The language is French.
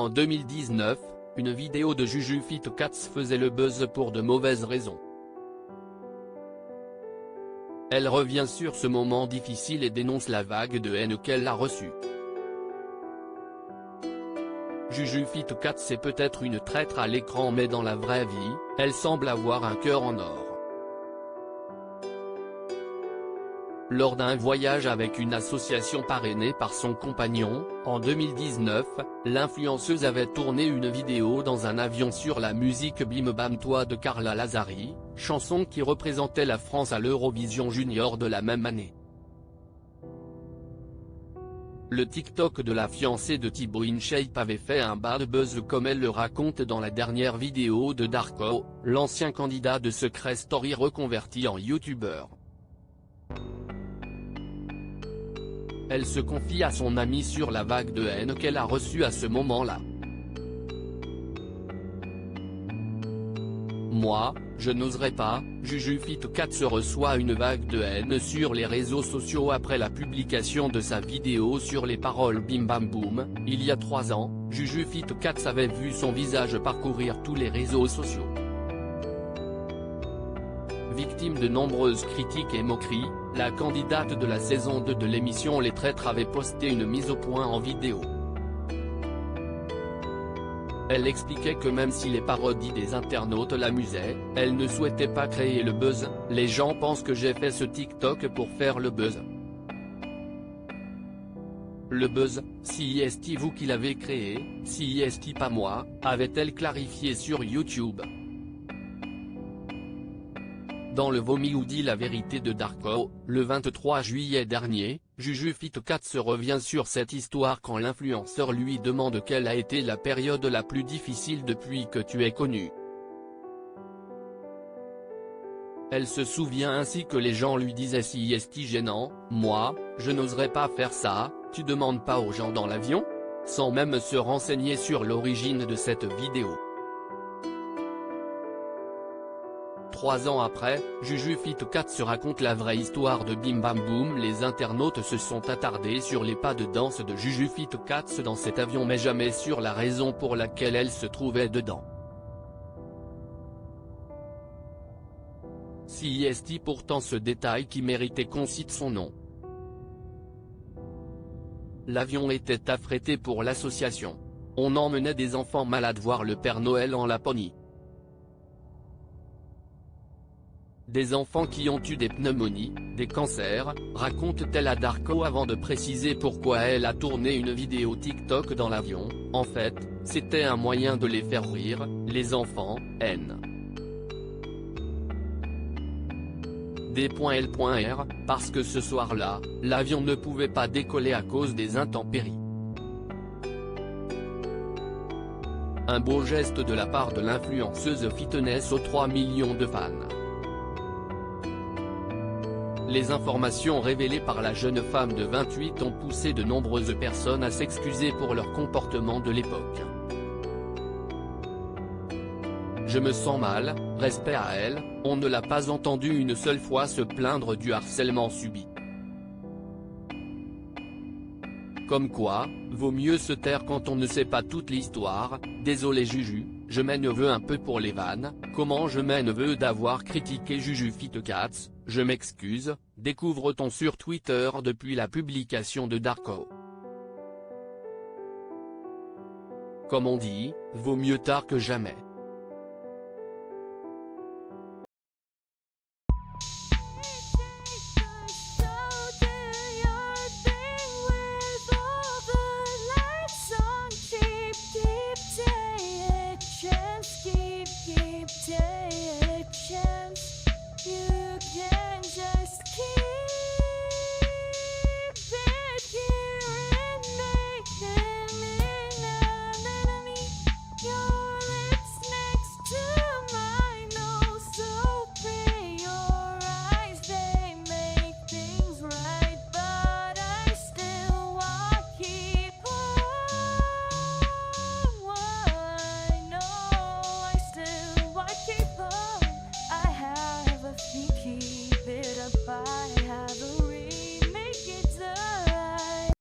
En 2019, une vidéo de Juju Fit Cats faisait le buzz pour de mauvaises raisons. Elle revient sur ce moment difficile et dénonce la vague de haine qu'elle a reçue. Juju Fit Cats est peut-être une traître à l'écran, mais dans la vraie vie, elle semble avoir un cœur en or. Lors d'un voyage avec une association parrainée par son compagnon, en 2019, l'influenceuse avait tourné une vidéo dans un avion sur la musique Bim Bam Toi de Carla Lazzari, chanson qui représentait la France à l'Eurovision Junior de la même année. Le TikTok de la fiancée de Thibaut InShape avait fait un bad buzz, comme elle le raconte dans la dernière vidéo de Darko, l'ancien candidat de Secret Story reconverti en youtubeur. Elle se confie à son amie sur la vague de haine qu'elle a reçue à ce moment-là. Moi, je n'oserais pas. Juju Fit Cats reçoit une vague de haine sur les réseaux sociaux après la publication de sa vidéo sur les paroles Bim Bam Boum. Il y a 3 ans, Juju Fit Cats avait vu son visage parcourir tous les réseaux sociaux. Victime de nombreuses critiques et moqueries, la candidate de la saison 2 de l'émission Les Traîtres avait posté une mise au point en vidéo. Elle expliquait que même si les parodies des internautes l'amusaient, elle ne souhaitait pas créer le buzz. Les gens pensent que j'ai fait ce TikTok pour faire le buzz. Le buzz, si est vous qui l'avez créé, si est pas moi, avait-elle clarifié sur YouTube. Dans le Vomi ou dit la vérité de Darko, le 23 juillet dernier, Juju Fit Cats revient sur cette histoire quand l'influenceur lui demande quelle a été la période la plus difficile depuis que tu es connu. Elle se souvient ainsi que les gens lui disaient si est gênant, moi, je n'oserais pas faire ça, tu demandes pas aux gens dans l'avion? Sans même se renseigner sur l'origine de cette vidéo. 3 ans après, Juju Fit Cats se raconte la vraie histoire de Bim Bam Boum. Les internautes se sont attardés sur les pas de danse de Juju Fit Cats dans cet avion, mais jamais sur la raison pour laquelle elle se trouvait dedans. Si est pourtant ce détail qui méritait qu'on cite son nom. L'avion était affrété pour l'association. On emmenait des enfants malades voir le Père Noël en Laponie. Des enfants qui ont eu des pneumonies, des cancers, raconte-t-elle à Darko avant de préciser pourquoi elle a tourné une vidéo TikTok dans l'avion. En fait, c'était un moyen de les faire rire, les enfants, D.L.R, parce que ce soir-là, l'avion ne pouvait pas décoller à cause des intempéries. Un beau geste de la part de l'influenceuse fitness aux 3 millions de fans. Les informations révélées par la jeune femme de 28 ont poussé de nombreuses personnes à s'excuser pour leur comportement de l'époque. Je me sens mal, respect à elle, on ne l'a pas entendue une seule fois se plaindre du harcèlement subi. Comme quoi, vaut mieux se taire quand on ne sait pas toute l'histoire. Désolé Juju, je m'en veux un peu pour les vannes, comment je m'en veux d'avoir critiqué Juju Fit Cats, je m'excuse, découvre-t-on sur Twitter depuis la publication de Darko. Comme on dit, vaut mieux tard que jamais.